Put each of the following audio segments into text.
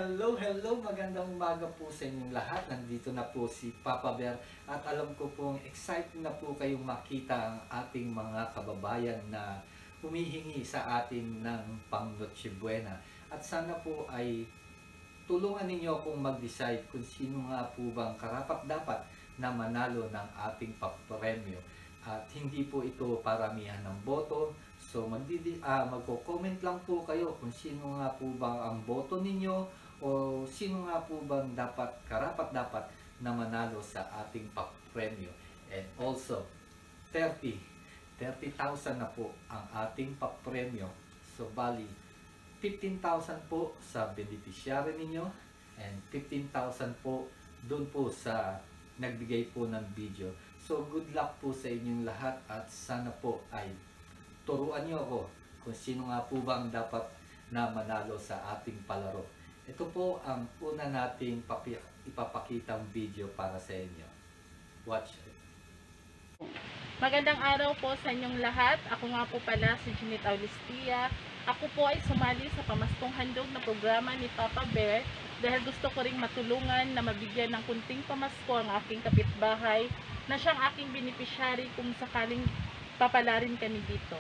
Hello, magandang umaga po sa inyong lahat. Nandito na po si Papa Bear at alam ko pong excited na po kayong makita ang ating mga kababayan na humihingi sa atin ng pang Noche Buena. At sana po ay tulungan ninyo akong mag-decide kung sino nga po bang karapat-dapat na manalo ng ating papremyo. At hindi po ito paramihan ng boto. So magko-comment lang po kayo kung sino nga po bang ang boto ninyo o sino nga po bang karapat-dapat na manalo sa ating papremyo. And also 30,000 na po ang ating papremyo. So bali 15,000 po sa beneficiary ninyo and 15,000 po doon po sa nagbigay po ng video. So good luck po sa inyong lahat at sana po ay turuan niyo ako kung sino nga po bang dapat na manalo sa ating palaro. Ito po ang una nating ipapakitang video para sa inyo. Watch it. Magandang araw po sa inyong lahat. Ako nga po pala si Junit Aulistia. Ako po ay sumali sa pamaskong handog na programa ni Papa Bear dahil gusto ko ring matulungan na mabigyan ng kunting pamasko ang aking kapitbahay na siyang aking beneficiary kung sakaling papalarin kami dito.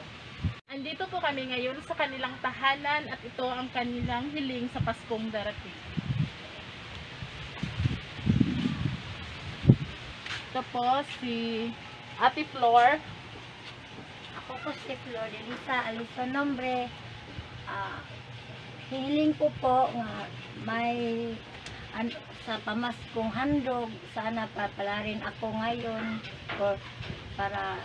Andito po kami ngayon sa kanilang tahanan at ito ang kanilang hiling sa Paskong darating. Ito po si Ate Flor. Ako po si Flor Elisa Alison Nombre. Hiling ko po nga may sa pamaskong handog, sana papalarin ako ngayon para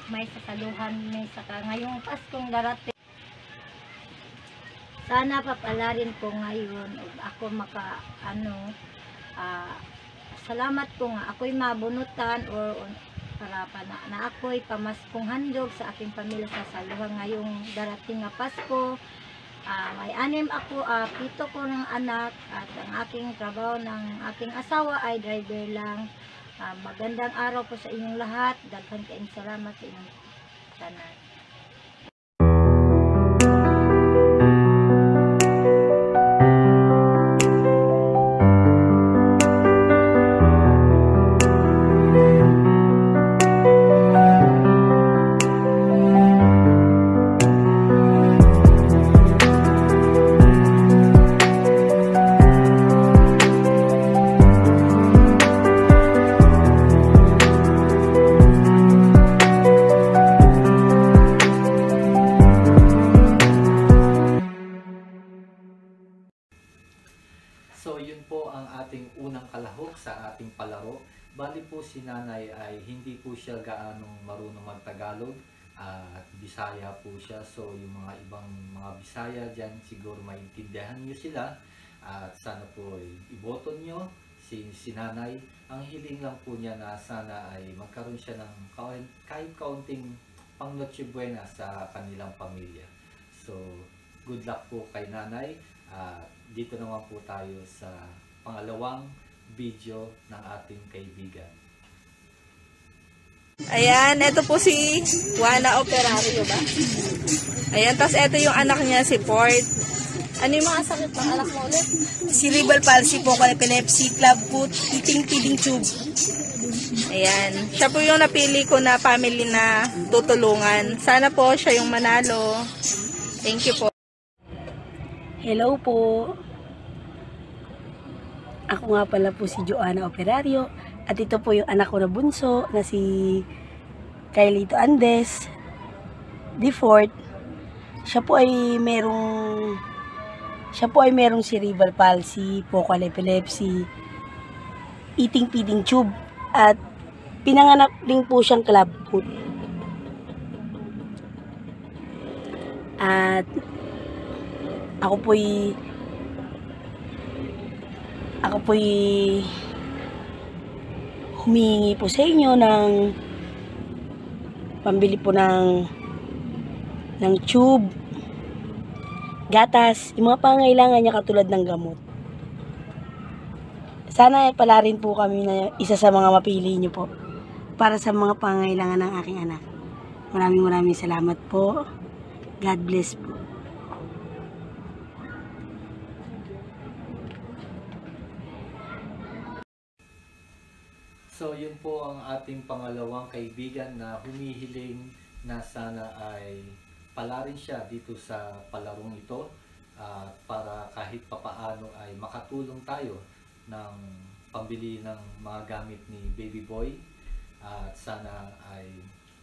may sasaluhan may saka ngayong Paskong darating. Sana papalarin ko ngayon ug ako salamat ko nga ako'y mabunutan o para na ako'y pamaskong handog sa aking pamilya sa saluhan ngayong darating nga Pasko. May 6 ako, 7 ko ng anak at ang aking trabaho ng aking asawa ay driver lang. Magandang araw po sa inyong lahat. Daghan kayong salamat sa inyong tanan. So yun po ang ating unang kalahok sa ating palaro. Bali po si nanay ay hindi po siya gaanong marunong magtagalog at Bisaya po siya. So yung mga ibang mga Bisaya dyan siguro maintindihan nyo sila at sana po iboto nyo si nanay. Ang hiling lang po niya na sana ay magkaroon siya ng kahit kaunting pang Noche Buena sa kanilang pamilya. So good luck po kay nanay. Dito naman po tayo sa pangalawang video ng ating kaibigan. Ayan, ito po si Juana Operario ba? Ayan, tapos ito yung anak niya, si Port. Ano yung mga sakit ng anak mo ulit? Cerebral palsy po, epilepsy, club foot, eating feeding tube. Ayan, siya po yung napili ko na family na tutulungan. Sana po siya yung manalo. Thank you po. Hello po. Ako nga pala po si Joanna Operario at ito po yung anak ko na bunso na si Kylito Andes D4. Siya po ay merong cerebral palsy, focal epilepsy, eating feeding tube at pinanganak din po siyang club foot. At ako po'y humingi po sa inyo ng pambili po ng tube, gatas, yung mga pangangailangan niya katulad ng gamot. Sana palarin po kami na isa sa mga mapili niyo po para sa mga pangangailangan ng aking anak. Maraming salamat po. God bless po. So yun po ang ating pangalawang kaibigan na humihiling na sana ay palarin siya dito sa palarong ito, para kahit papaano ay makatulong tayo ng pambili ng mga gamit ni baby boy, at sana ay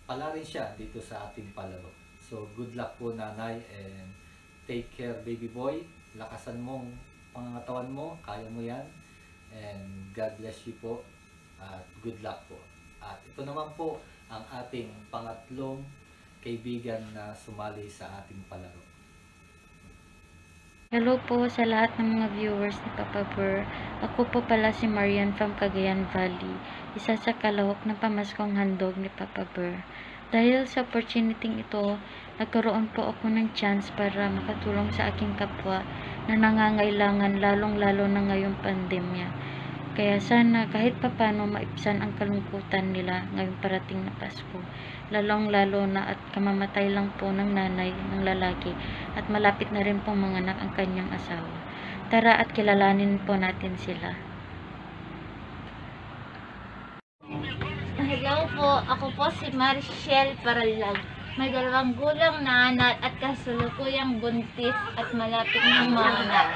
palarin siya dito sa ating palaro. So good luck po nanay, and take care baby boy. Lakasan mong pangangatawan mo, kaya mo yan, and God bless you po. At good luck po. At ito naman po ang ating pangatlong kaibigan na sumali sa ating palaro. Hello po sa lahat ng mga viewers ni Papa Ber. Ako po pala si Marian from Cagayan Valley, isa sa kalahok ng pamaskong handog ni Papa Ber. Dahil sa opportunity ito, nagkaroon po ako ng chance para makatulong sa aking kapwa na nangangailangan, lalong-lalo na ngayong pandemya. Kaya sana kahit papano maibsan ang kalungkutan nila ngayong parating na Pasko. Lalong-lalo na at kamamatay lang po ng nanay ng lalaki at malapit na rin pong manganak ang kanyang asawa. Tara at kilalanin po natin sila. Hello po, ako po si Maricel Paralag. May 2 gulang na anak at kasalukuyang buntis at malapit ng manganak.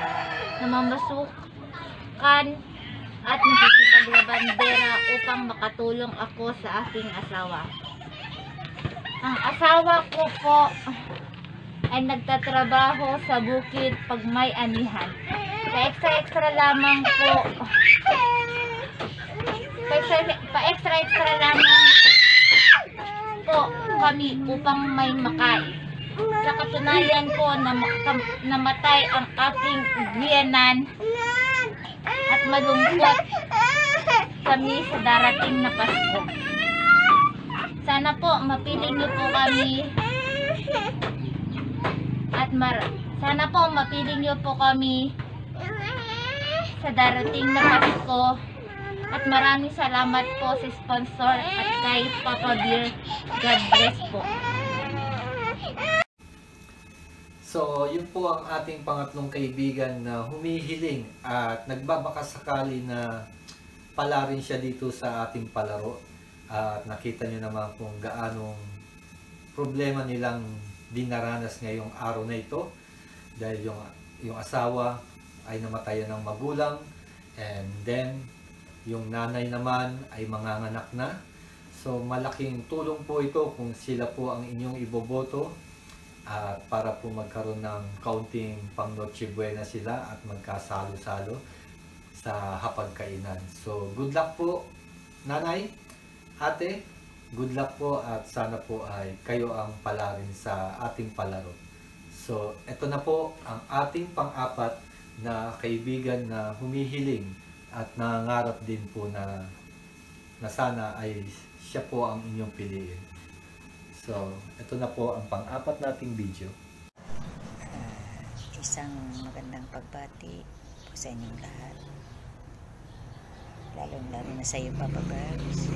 Namamasukan at nakikipaglabandera upang makatulong ako sa aking asawa. Ang asawa ko po ay nagtatrabaho sa bukid pag may anihan. Pa-extra lamang po. Pa-extra lamang po kami upang may makain. Sa katunayan po na namatay ang aking biyanan at malungkot kami sa darating na Pasko. Sana po mapiling niyo po kami at sana po mapiling niyo po kami sa darating na Pasko. At maraming salamat po sa sponsor at kay Papa Ber. God bless po. So, yun po ang ating pangatlong kaibigan na humihiling at nagbabakasakali na palarin siya dito sa ating palaro. At nakita nyo naman kung gaanong problema nilang dinaranas ngayong araw na ito. Dahil yung asawa ay namatayan ng magulang, and then yung nanay naman ay manganganak na. So, malaking tulong po ito kung sila po ang inyong iboboto. At para po magkaroon ng kaunting pang Noche Buena sila at magkasalo-salo sa hapagkainan. So, good luck po, nanay, ate, good luck po, at sana po ay kayo ang palarin sa ating palaro. So, ito na po ang ating pang-apat na kaibigan na humihiling at nangangarap din po na sana ay siya po ang inyong piliin. So, ito na po ang pang-apat nating video. Isang magandang pagbati po sa inyong lahat. Lalo na sa iyo, Papa Berbs.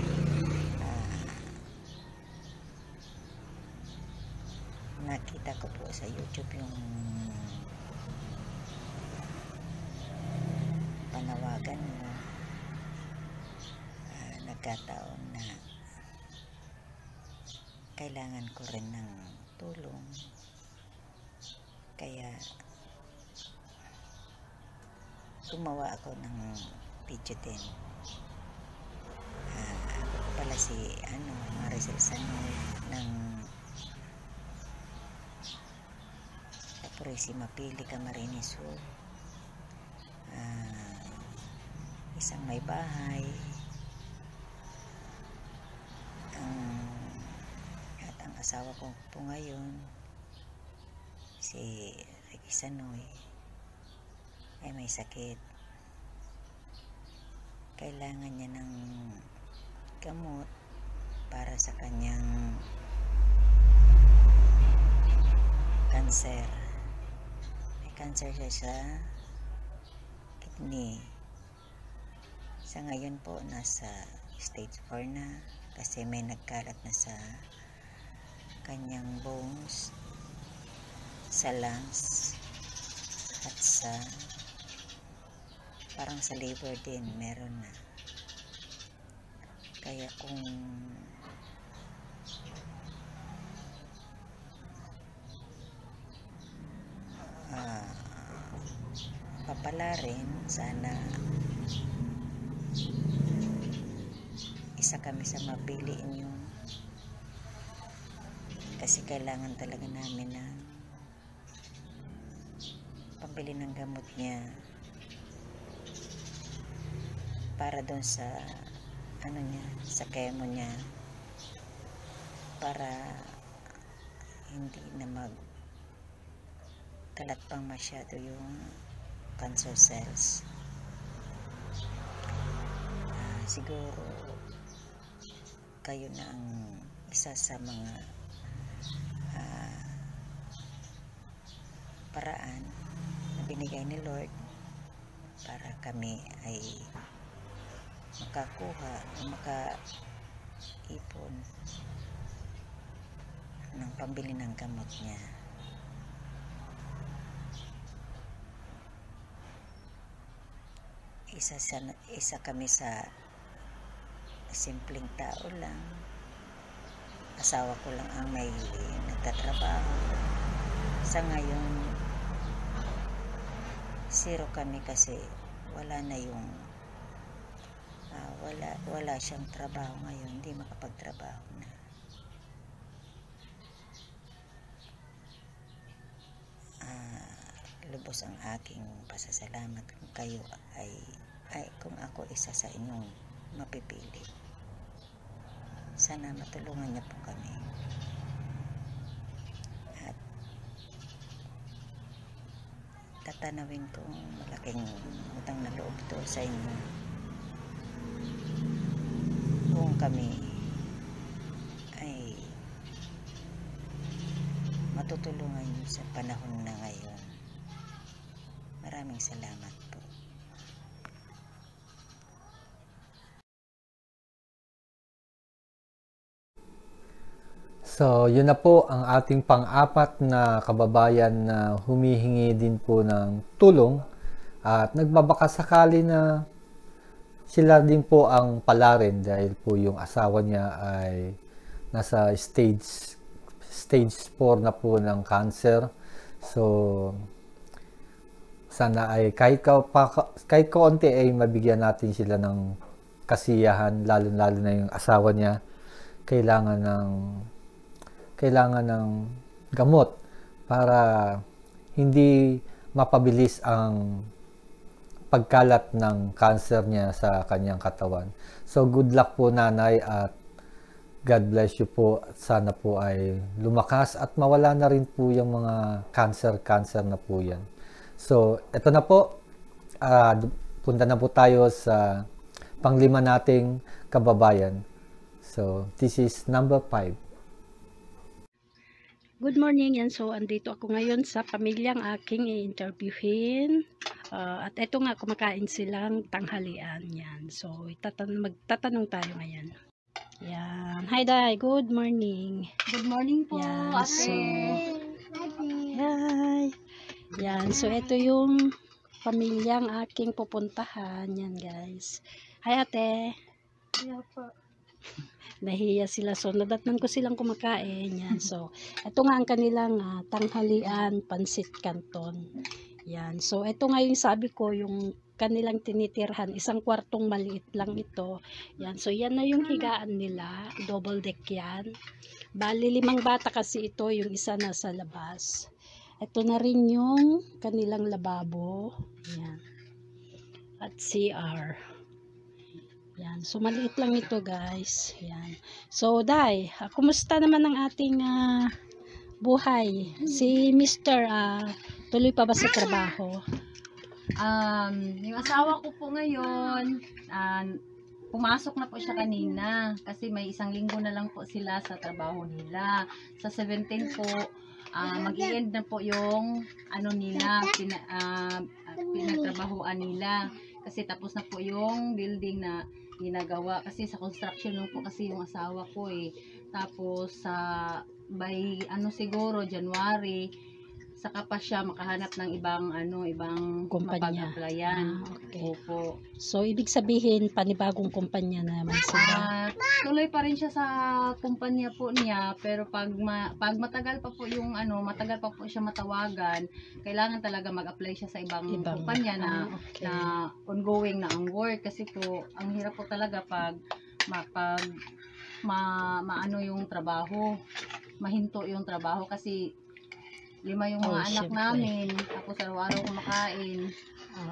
Nakita ko po sa YouTube yung panawagan mo. Nagkataon na kailangan ko rin ng tulong, kaya gumawa ako ng video din. Ako pala si Maricel Sanoy ng Purísima Pili, Camarines Sur. Isang may bahay, ang asawa ko po ngayon, si Ricky Sanoy, ay may sakit. Kailangan niya ng gamot para sa kanyang cancer. May cancer siya sa kidney. Sa ngayon po nasa stage 4 na kasi may nagkalat na sa kanyang bones, sa lungs, at sa parang sa liver din meron na. Kaya kung papalarin, sana isa kami sa mapiliin yun. Kasi kailangan talaga namin na pambili ng gamot niya para doon sa ano niya, sa chemo niya, para hindi na magkalat pang masyado yung cancer cells. Siguro kayo na ang isa sa mga paraan na binigay ni Lord para kami ay makakuha o makaipon ng pambili ng gamot niya. Isa kami sa simpleng tao lang. Asawa ko lang ang may nagtatrabaho. Sa ngayon, zero kami kasi wala na yung wala siyang trabaho ngayon, hindi makapagtrabaho na. Lubos ang aking pasasalamat kung kayo kung ako isa sa inyong mapipili. Sana matulungan niyo po kami. At tatanawin kong malaking utang na loob to sa inyo kung kami ay matutulungan niyo sa panahon na ngayon. Maraming salamat po. So, yun na po ang ating pang-apat na kababayan na humihingi din po ng tulong at nagbabakasakali na sila din po ang palarin dahil po yung asawa niya ay nasa stage 4 na po ng cancer. So, sana ay kahit kaunti ay mabigyan natin sila ng kasiyahan, lalo na yung asawa niya kailangan ng gamot para hindi mapabilis ang pagkalat ng cancer niya sa kanyang katawan. So good luck po nanay at God bless you po. Sana po ay lumakas at mawala na rin po yung mga cancer na po yan. So ito na po, punta na po tayo sa panglima nating kababayan. So this is number 5. Good morning yan. So, andito ako ngayon sa pamilyang aking i-interviewin. At eto nga, kumakain silang tanghalian yan. So, magtatanong tayo ngayon. Yan. Hi, Day. Good morning. Good morning po, Yan. ate. So, hi. Yan. So, ito yung pamilyang aking pupuntahan. Yan, guys. Hi, ate. Yeah, po. Nahiya sila. So, nadatnan ko silang kumakain. Yan. So, ito nga ang kanilang tanghalian, pansit canton. Yan. So, ito nga yung sabi ko, yung kanilang tinitirhan, isang kwartong maliit lang ito. Yan. So, yan na yung higaan nila. Double deck yan. Bali, 5 bata kasi ito, yung isa nasa labas. Ito na rin yung kanilang lababo. Yan. At CR. Yan. So, maliit lang ito, guys. Yan. So, Day, kumusta naman ang ating buhay? Si Mr. Tuloy pa ba sa trabaho? Yung asawa ko po ngayon, pumasok na po siya kanina kasi may 1 linggo na lang po sila sa trabaho nila. Sa 17 po, mag-i-end na po yung nila, pinagtrabahoan nila. Kasi tapos na po yung building na ginagawa. Kasi sa construction lang po kasi yung asawa ko eh. Tapos by siguro January, saka pa siya makahanap ng ibang Kumpanya. mapag-applyan. Okay. Opo. So, ibig sabihin, panibagong kumpanya na naman sila. Tuloy pa rin siya sa kumpanya po niya, pero pag matagal pa po matagal pa po siya matawagan, kailangan talaga mag-apply siya sa ibang kumpanya na okay. na ongoing na ang work, kasi po ang hirap po talaga pag maano yung trabaho, mahinto yung trabaho, kasi 5 yung mga anak syempre. namin, tapos araw-araw kumakain.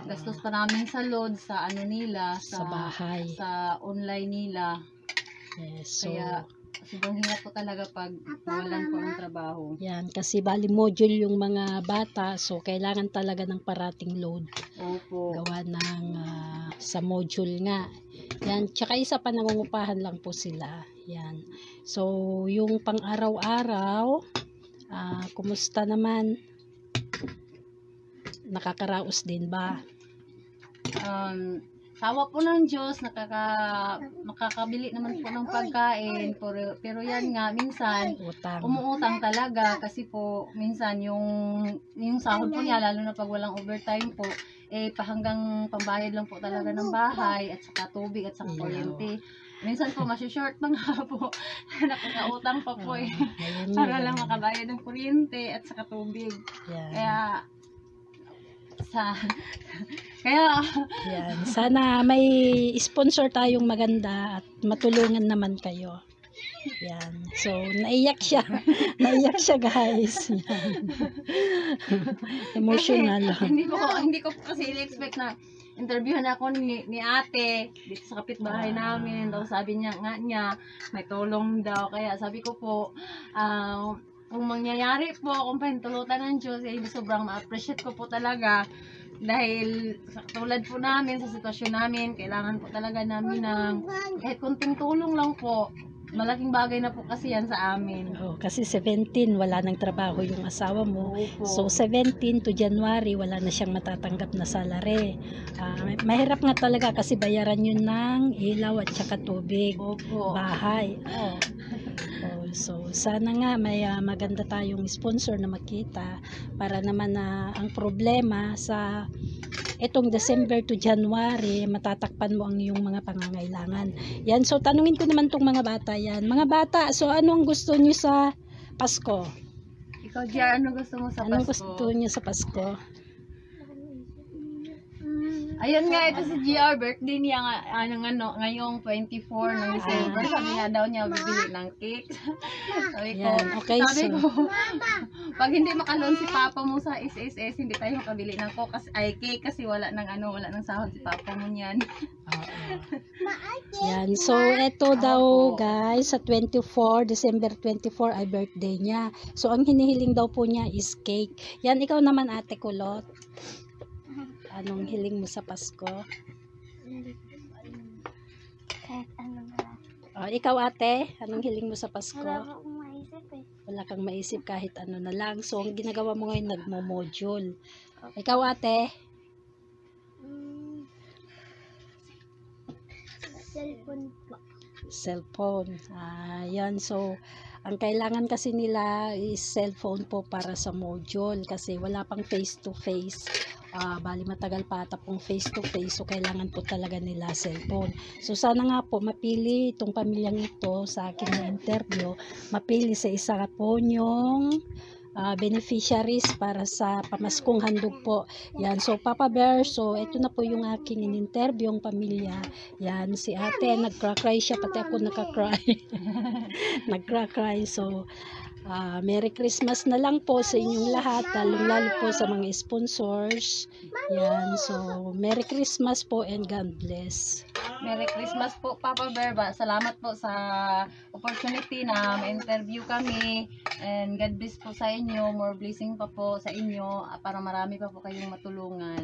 Gastos pa namin sa load, sa nila, Sa bahay. sa online nila. Yes, so, Kaya sobrang hirap po talaga pag nawalan po ng trabaho. yan, kasi bali module yung mga bata, so kailangan talaga ng parating load. Opo. Gawa ng sa module nga. Yan, tsaka isa pa, nangungupahan lang po sila. Yan. So, yung pang-araw-araw, kumusta naman? Nakakaraos din ba? Tawa po ng Diyos, makakabili naman po ng pagkain, pero yan nga, minsan, Utang. umuutang talaga, kasi po, minsan, yung sahod po niya, lalo na pag walang overtime po, hanggang pambayad lang po talaga ng bahay, at saka tubig, at saka kuryente. Minsan po, short pa nga po, nakakautang pa po para lang makabayad ng kuryente, at saka tubig. Yan. Yan. Sana may sponsor tayong maganda at matulungan naman kayo. Yan. So, naiyak siya. Naiyak siya, guys. Yan. Emotional. Hindi ko kasi in-expect na interviewhan ako ni ate dito sa kapitbahay namin. Daw sabi niya may tulong daw. Kaya sabi ko po, kung mangyayari po, kung pahintulutan ng Diyos, sobrang ma-appreciate ko po talaga. Dahil sa tulad po namin, sa sitwasyon namin, kailangan po talaga namin ng kahit kunting tulong lang po. Malaking bagay na po kasi yan sa amin. Kasi 17, wala nang trabaho yung asawa mo. Opo. So, 17 to January, wala na siyang matatanggap na salary. Mahirap nga talaga kasi bayaran yun ng ilaw at saka tubig. Opo. Bahay. So, sana nga may maganda tayong sponsor na makita para naman na ang problema sa itong December to January, matatakpan mo ang iyong mga pangangailangan. Yan, so tanungin ko naman tong mga bata yan. Mga bata, so ano ang gusto niyo sa Pasko? Ikaw, Jar, ano gusto mo sa Pasko? Anong gusto niyo sa Pasko? Ayun nga, ito si GR, birthday niya ngayong 24 ng December. Sabi nga daw niya, bibili ng cake. Sabi ko, okay, pag hindi makaloan si Papa mo sa SSS, hindi tayo makabili ng cake kasi wala ng sahod si Papa mo niyan. Yan, so ito daw guys, sa December 24 ay birthday niya. So ang hinihiling daw po niya is cake. Yan, ikaw naman Ate Kulot. Anong hiling mo sa Pasko? Kahit ano na. Ikaw ate, anong hiling mo sa Pasko? Wala akong maisip Wala kang maisip kahit ano na lang. So, ang ginagawa mo ngayon, nagmo-module. Ikaw ate? Cellphone po. Cellphone. Yan. So, ang kailangan kasi nila is cellphone po para sa module kasi wala pang face-to-face. Bali matagal pa ata pong face-to-face, so kailangan po talaga nila cellphone. So sana nga po mapili itong pamilyang ito sa aking interview, mapili sa isa po yung beneficiaries para sa pamaskong handog po. Yan, so Papa Bear, so ito na po yung aking in-interview yung pamilya. Yan, si ate nagcry siya, pati ako nakakry. Nagcry. So Merry Christmas na lang po sa inyong lahat, lalo po sa mga sponsors. Yan, so Merry Christmas po and God bless. Merry Christmas po, Papa Berba. Salamat po sa opportunity na ma-interview kami. And God bless po sa inyo. More blessing pa po sa inyo para marami pa po kayong matulungan.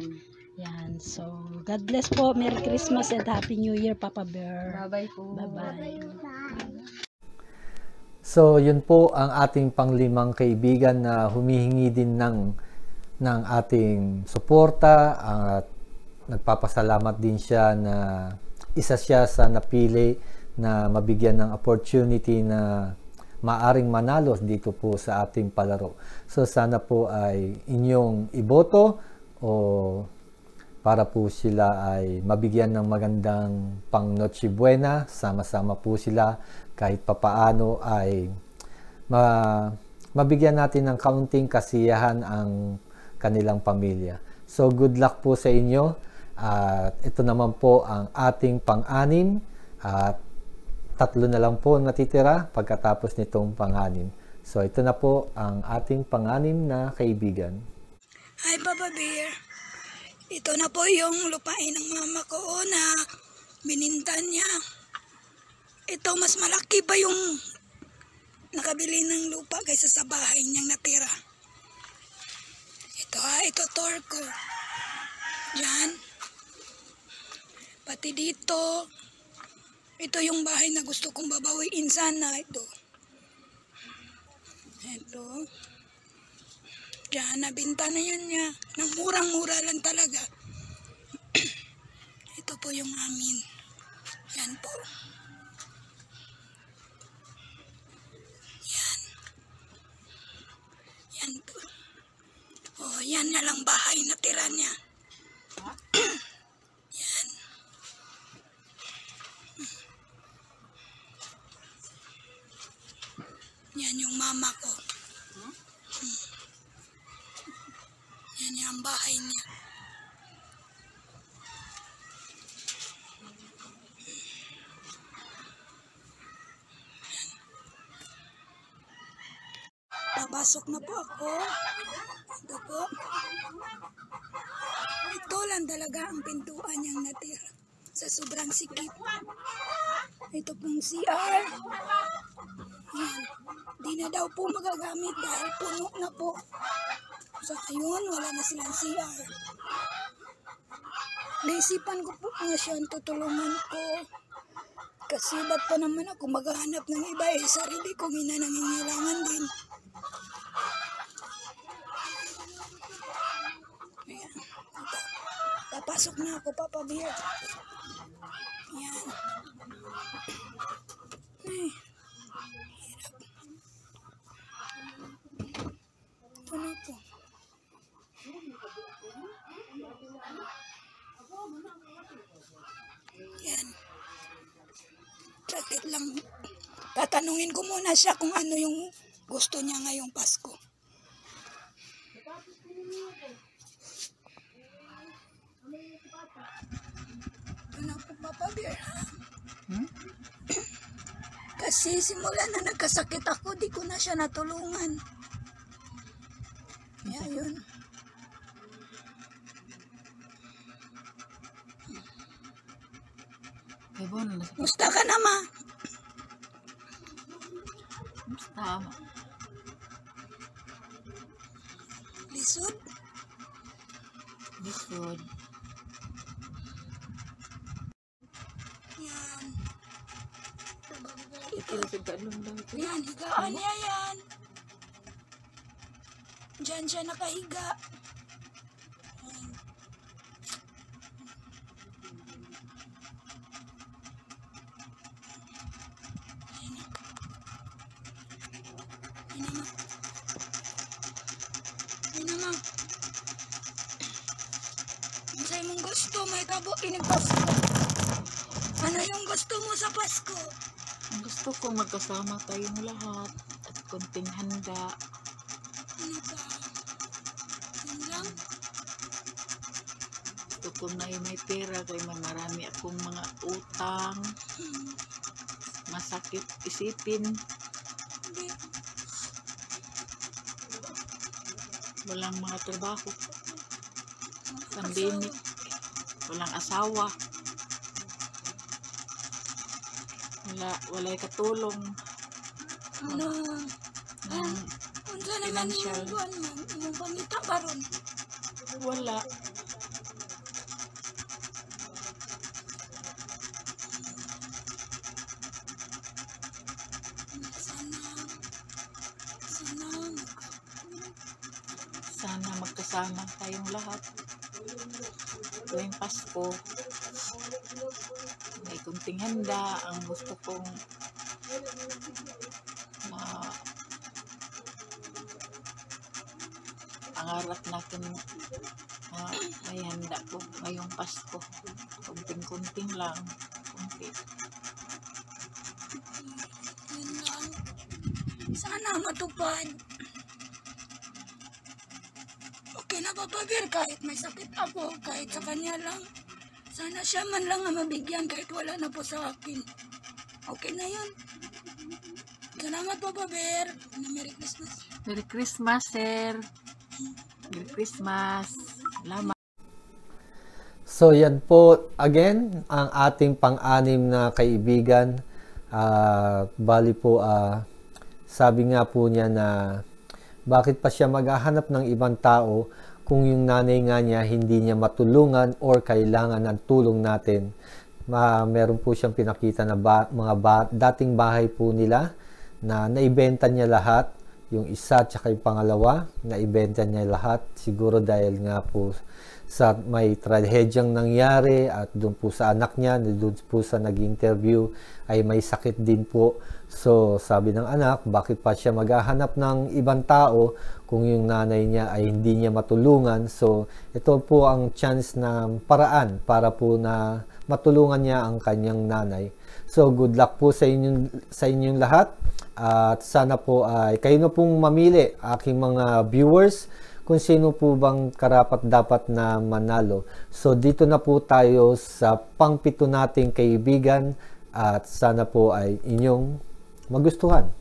Yan, so God bless po. Merry Christmas and Happy New Year, Papa Bear. Bye-bye po. Bye-bye. So, yun po ang ating panglimang kaibigan na humihingi din ng ating suporta at nagpapasalamat din siya na isa siya sa napili na mabigyan ng opportunity na maaring manalo dito po sa ating palaro. So sana po ay inyong iboto o para po sila ay mabigyan ng magandang pang Noche Buena, sama-sama po sila kahit papaano ay mabigyan natin ng kaunting kasiyahan ang kanilang pamilya. So good luck po sa inyo. At ito naman po ang ating pang-anim at 3 na lang po natitira pagkatapos nitong pang-anim. So ito na po ang ating pang-anim na kaibigan. Hi Papa Bear. Ito na po yung lupain ng mama ko na bininta niya. Ito mas malaki pa yung nakabili ng lupa kaysa sa bahay niyang natira. Ito tour ko. Yan. Pati dito. Ito yung bahay na gusto kong babawiin sana. Ito. Diyan, nabinta na yan niya. Nang murang-mura lang talaga. Ito po yung amin. Yan po. Yan. Yan po. Oh, yan na lang bahay na tira niya. Yan. Yan yung mama ko. Yan yung bahay niya. Papasok na po ako. Ito po. Ito lang talaga ang pintuan niyang natira. Sa sobrang sikip. Ito pong CR. Yan. Di na daw po magagamit dahil puno na po. So ayun, wala na silang CR. Naisipan ko po nga siyang tutulungan ko. Kasi ba't pa naman ako maghahanap ng iba sarili kong nangingailangan din. Ayan. Papasok na ako, Papa Bear. Ayan. Ay. Hirap. Ito na po. Yan. Sakit lang. Tatanungin ko muna siya kung ano yung gusto niya ngayong Pasko. Ito na po, Papa Bear. Kasi simula na nagkasakit ako, di ko na siya natulungan. Kaya yun. Musta ka na, Ma? Tama. Lisod? Lisod. Yan. Yan, higaan niya yan. Diyan siya nakahiga. Yan. Ay naman. Ang sa'yo mong gusto, may kabo Pasko. Ano yung gusto mo sa Pasko? Ang gusto ko magkasama tayong lahat at konting handa. Ano ba? Yun lang? Gusto ko na yung may pera kaya marami akong mga utang. Masakit isipin. Hindi. Walang mga trabaho. Pandemic. Walang asawa. Wala'y katulong. Ano? Ng Unsa naman financial. yung buwan mo? Yung pangita ba ron? Wala. Sana magkasama tayong lahat. Tuwing Pasko. May kunting handa. Ang gusto kong pangarap natin may handa po ngayong Pasko. Kunting-kunting lang. Kunti. Yun lang. Sana matupad. Okay na Papa Bear, kahit may sakit ako, kahit sa kanya lang. Sana siya man lang ang mabigyan kahit wala na po sa akin. Okay na yun. Salamat Papa Bear. Merry Christmas. Merry Christmas, sir. Merry Christmas. Salamat. So yan po again ang ating pang-anim na kaibigan. Bali po sabi nga po niya na bakit pa siya maghahanap ng ibang tao kung yung nanay nga niya hindi niya matulungan or kailangan ng tulong natin. Meron po siyang pinakita na dating bahay po nila na naibenta niya lahat. Yung isa tsaka yung pangalawa, naibenta niya lahat. Siguro dahil nga po sa may trahedyang nangyari at doon po sa anak niya, doon po sa nag-interview ay may sakit din po. So sabi ng anak, bakit pa siya maghahanap ng ibang tao kung yung nanay niya ay hindi niya matulungan. So ito po ang chance na paraan para po na matulungan niya ang kanyang nanay. So good luck po sa inyong lahat. At sana po ay kayo na pong mamili, aking mga viewers, kung sino po bang karapat-dapat na manalo. So dito na po tayo sa pang-7 nating kaibigan at sana po ay inyong magustuhan.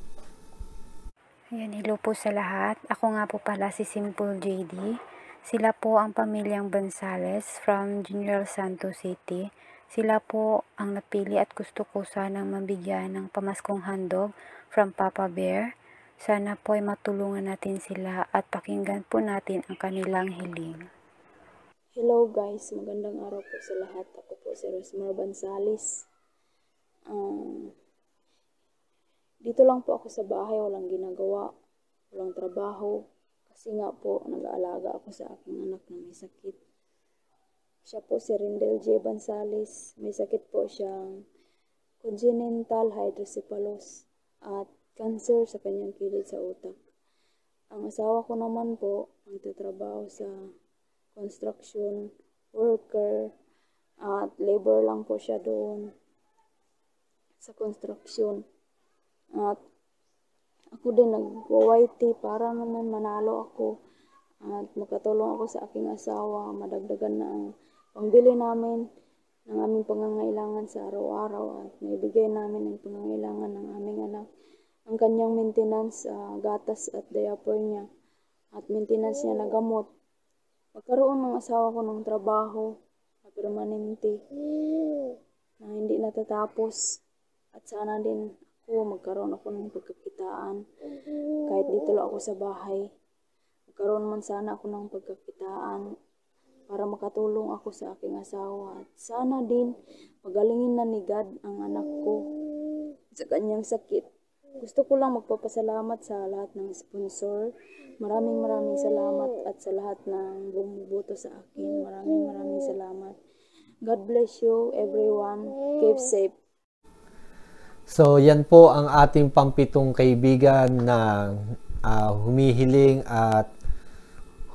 Ayan, hello po sa lahat. Ako nga po pala si Simple JD. Sila po ang pamilyang Bansales from General Santos City. Sila po ang napili at gusto ko sanang mabigyan ng pamaskong handog from Papa Bear. Sana po ay matulungan natin sila at pakinggan po natin ang kanilang hiling. Hello guys, magandang araw po sa lahat. Ako po si Rosmar Bansales. Dito lang po ako sa bahay, walang ginagawa, walang trabaho. Kasi nga po, nag-aalaga ako sa aking anak na may sakit. Siya po si Rindel J. Bansales. May sakit po siyang congenital hydrocephalus at cancer sa kanyang kilid sa utak. Ang asawa ko naman po, nagtatrabaho sa construction worker at labor lang po siya doon sa construction. At ako din nag-YT para naman manalo ako at makatulong ako sa aking asawa, madagdagan na ang pangbili namin ng aming pangangailangan sa araw-araw at maibigay namin ang pangangailangan ng aming anak. Ang kanyang maintenance, gatas at diaper niya at maintenance niya na gamot. Magkaroon ng asawa ko ng trabaho na permanente na hindi natatapos at sana din ako magkaroon ako ng pagkakitaan kahit dito lang ako sa bahay. Magkaroon man sana ako ng pagkakitaan para makatulong ako sa aking asawa at sana din magalingin na ni God ang anak ko sa kanyang sakit. Gusto ko lang magpapasalamat sa lahat ng sponsor. Maraming salamat at sa lahat ng bumuboto sa akin. Maraming salamat. God bless you everyone. Keep safe. So yan po ang ating pang-7 kaibigan na humihiling at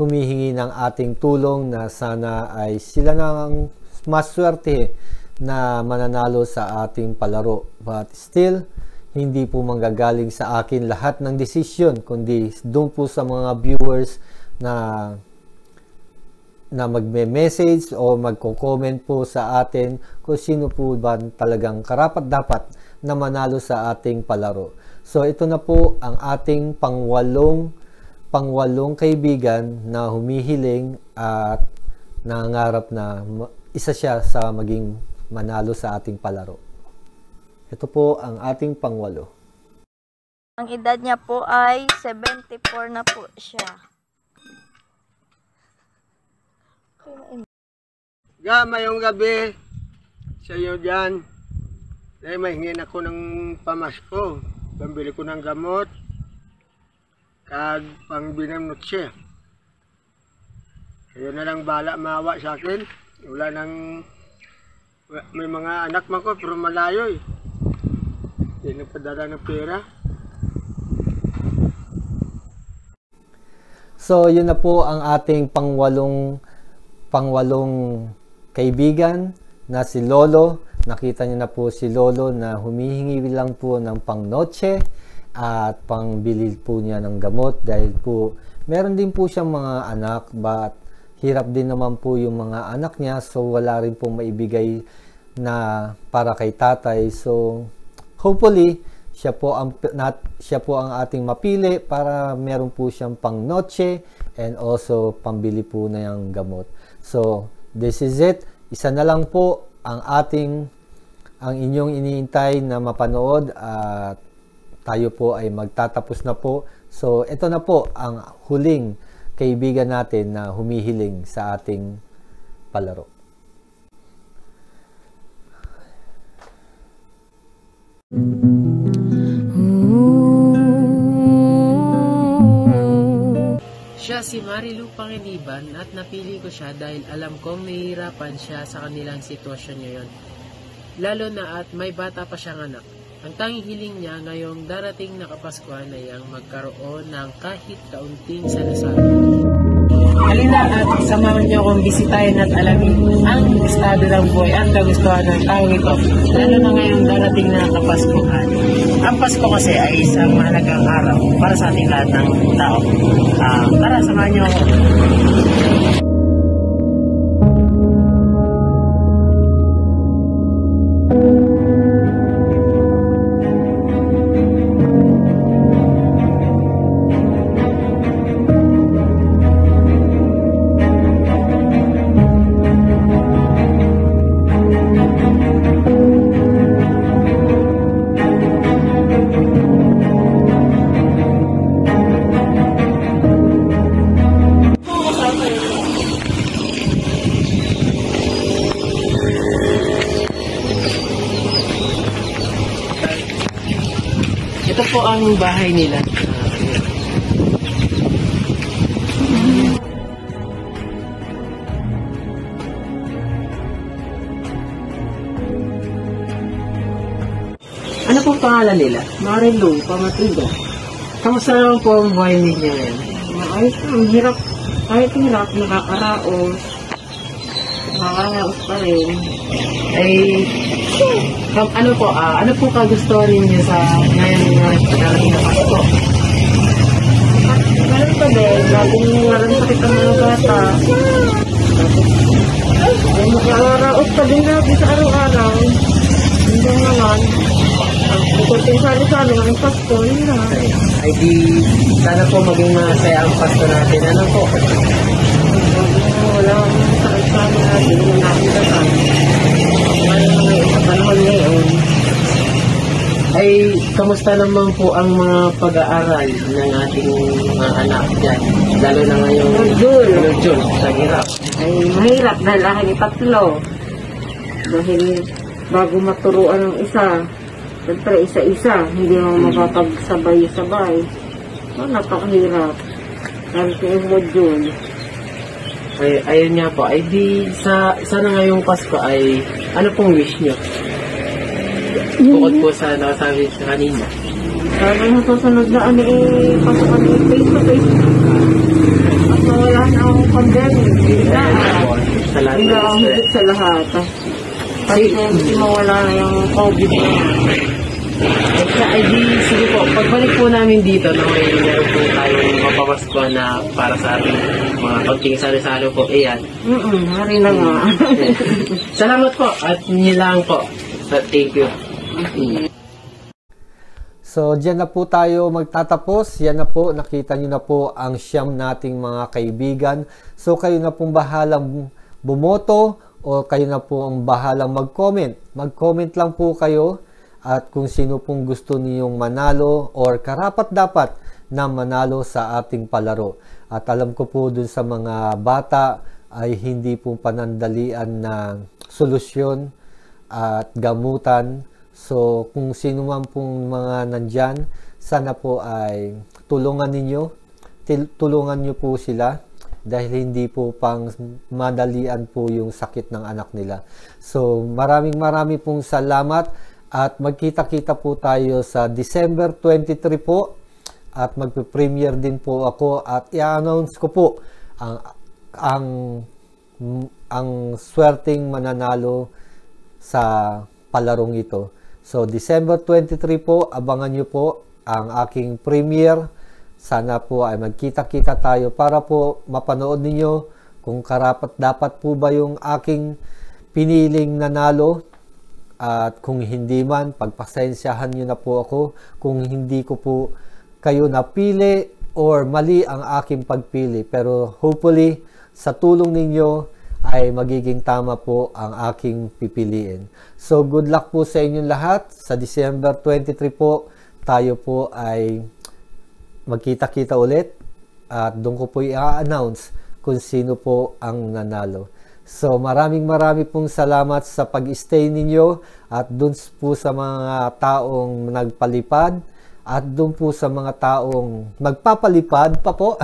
humihingi ng ating tulong na sana ay sila nang maswerte na mananalo sa ating palaro. But still, hindi po manggagaling sa akin lahat ng desisyon, kundi doon po sa mga viewers na magme-message o magko-comment po sa atin kung sino po ba talagang karapat-dapat na manalo sa ating palaro. So ito na po ang ating pang-8 kaibigan na humihiling at nangangarap na isa siya sa maging manalo sa ating palaro. Ito po ang ating pang-8. Ang edad niya po ay 74 na po siya. Mayong gabi sa iyo dyan. Dahil mahingin ako ng pamasko. Pambili ko ng gamot. Kag pang binamnot siya. Kaya na lang bala maawa sa akin. Wala nang... May mga anak man ko pero malayo eh. Hindi nagpadala ng pera. So, yun na po ang ating pangwalong kaibigan na si Lolo. Nakita niyo na po si Lolo na humihingi lang po ng pangnoche at pangbili po niya ng gamot dahil po meron din po siyang mga anak, but hirap din naman po yung mga anak niya, so wala rin po maibigay na para kay tatay. So hopefully siya po ang ating mapili para meron po siyang pangnoche and also pambili po na yung gamot. So this is it. Isa na lang po ang inyong iniintay na mapanood at tayo po ay magtatapos na po. So ito na po ang huling kaibigan natin na humihiling sa ating palaro. Siya si Marilu Pangiliban at napili ko siya dahil alam kong nahihirapan siya sa kanilang sitwasyon ngayon. Lalo na at may bata pa siyang anak. Ang tanging hiling niya ngayong darating na Kapaskuhan ay ang magkaroon ng kahit kaunting salasal. Halina at samahan niyo akong bisitahin at alamin ang estado ng buhay at kagustuhan ng taong ito. Lalo na ngayong darating na Kapaskuhan. Ang Pasko kasi ay isang mahalagang araw para sa ating lahat ng tao. Tara, samahan niyo ako. Ito po ang bahay nila. Ano pong pangalan nila? Marilu, Pamatiga. Kamusta naman po ang buhay ninyo ngayon? Ayos ang hirap. Kahit hirap, nakakaraos. Nakakaraos pa rin. Ay, ano po kagustuhan ninyo sa ngayon darating na Pasko? Meron pa din, laging walang sakit ang mga bata. Ay, nakakaraos pa din natin sa araw-araw. Hindi naman. Kunting sali-sali ng Pasko, yun na. Ay di, sana po maging masaya ang Pasko natin. Ano po? Wala akong sakit-sali natin. Wala akong dasal. Sa panahon ngayon. Ay, kamusta naman po ang mga pag-aaral ng ating mga anak dyan? Lalo na ngayong June, sa hirap. Ay, mahirap dahil akin itatlo. Dahil bago maturuan ng isa, siyempre isa-isa, hindi mo mapapagsabay-sabay. So, napakahirap. Dahil kayo June. Ay, ayun nga po. Ay di, sana ngayong Pasko ay, ano pong wish nyo? Bukod po sa nakasabi sa kanina. Sana yung susunod na pasukan face-to-face. At wala na akong pandemic. Hindi na ang higit sa lahat. Kasi hindi mawala na yung COVID na yan. Ay di, sige po, pagbalik po namin dito na meron po tayong mapamasko na para sa ating mga konting salo-salo po. Ayan. Hari na nga. Salamat po at nilang po. Thank you. So, dyan na po tayo magtatapos. Yan na po, nakita nyo na po ang siyam nating mga kaibigan. So, kayo na pong bahalang bumoto o kayo na po ang bahalang mag-comment. Mag-comment lang po kayo at kung sino pong gusto niyong manalo or karapat-dapat na manalo sa ating palaro. At alam ko po dun sa mga bata ay hindi po panandalian na solusyon at gamutan. So, kung sino man pong mga nandyan, sana po ay tulungan nyo po sila dahil hindi po pang madalian po yung sakit ng anak nila. So, maraming pong salamat at magkita-kita po tayo sa December 23 po at magpe-premiere din po ako at i-announce ko po ang swerteng mananalo sa palarong ito. So December 23 po, abangan nyo po ang aking premiere. Sana po ay magkita-kita tayo para po mapanood ninyo kung karapat-dapat po ba yung aking piniling nanalo. At kung hindi man, pagpasensyahan nyo na po ako kung hindi ko po kayo napili or mali ang aking pagpili. Pero hopefully, sa tulong ninyo ay magiging tama po ang aking pipiliin. So good luck po sa inyong lahat. Sa December 23 po, tayo po ay magkita-kita ulit at doon ko po i-announce kung sino po ang nanalo. So maraming pong salamat sa pag-stay ninyo at doon po sa mga taong nagpalipad at doon po sa mga taong magpapalipad pa po.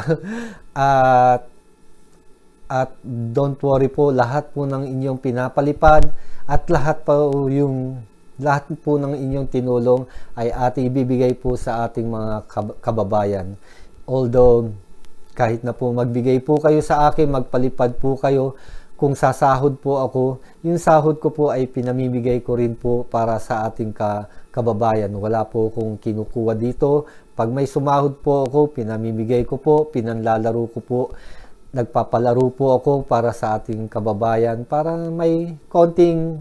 At don't worry po, lahat po ng inyong pinapalipad at lahat po ng inyong tinulong ay ating ibibigay po sa ating mga kababayan. Although, kahit na po magbigay po kayo sa akin, magpalipad po kayo, kung sasahod po ako, yung sahod ko po ay pinamimigay ko rin po para sa ating kababayan. Wala po akong kinukuha dito. Pag may sumahod po ako, pinamimigay ko po, pinanlalaro ko po. Nagpapalaro po ako para sa ating kababayan para may konting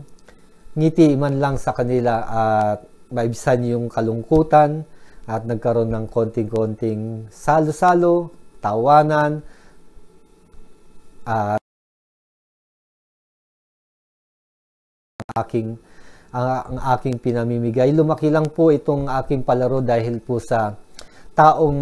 ngiti man lang sa kanila at maibsan yung kalungkutan at nagkaroon ng konting-konting salo-salo, tawanan at ang aking pinamimigay. Lumaki lang po itong aking palaro dahil po sa taong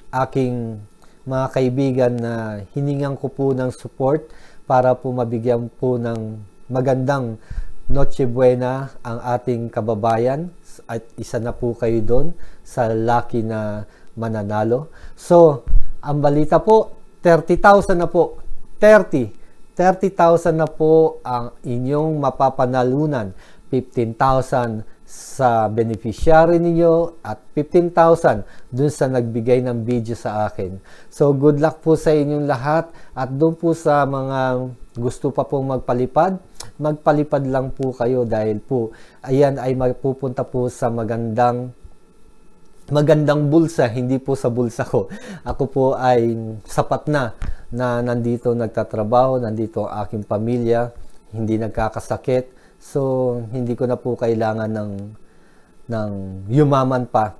aking mga kaibigan na hiningan ko po ng support para po mabigyan po ng magandang Noche Buena ang ating kababayan at isa na po kayo doon sa lucky na mananalo. So, ang balita po, 30,000 na po. 30,000 na po ang inyong mapapanalunan. 15,000 sa beneficiary ninyo at 15,000 dun sa nagbigay ng video sa akin. So good luck po sa inyong lahat at dun po sa mga gusto pa pong magpalipad lang po kayo dahil po ayan ay mapupunta po sa magandang bulsa, hindi po sa bulsa ko. Ako po ay sapat na nandito nagtatrabaho, nandito ang aking pamilya, hindi nagkakasakit. So, hindi ko na po kailangan ng yumaman pa